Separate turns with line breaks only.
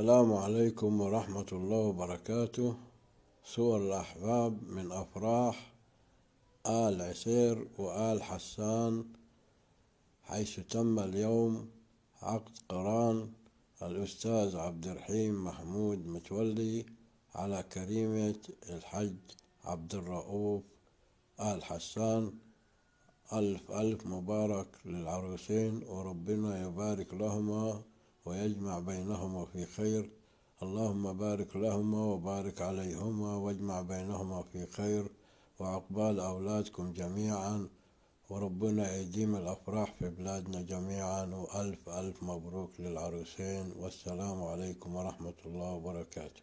السلام عليكم ورحمة الله وبركاته. صور الأحباب من أفراح آل عسير وآل حسان، حيث تم اليوم عقد قران الأستاذ عبد الرحيم محمود متولي على كريمة الحج عبد الرؤوف آل حسان. ألف ألف مبارك للعروسين، وربنا يبارك لهما ويجمع بينهما في خير. اللهم بارك لهما وبارك عليهما واجمع بينهما في خير، وعقبال أولادكم جميعا، وربنا يديم الأفراح في بلادنا جميعا، وألف ألف مبروك للعروسين. والسلام عليكم ورحمة الله وبركاته.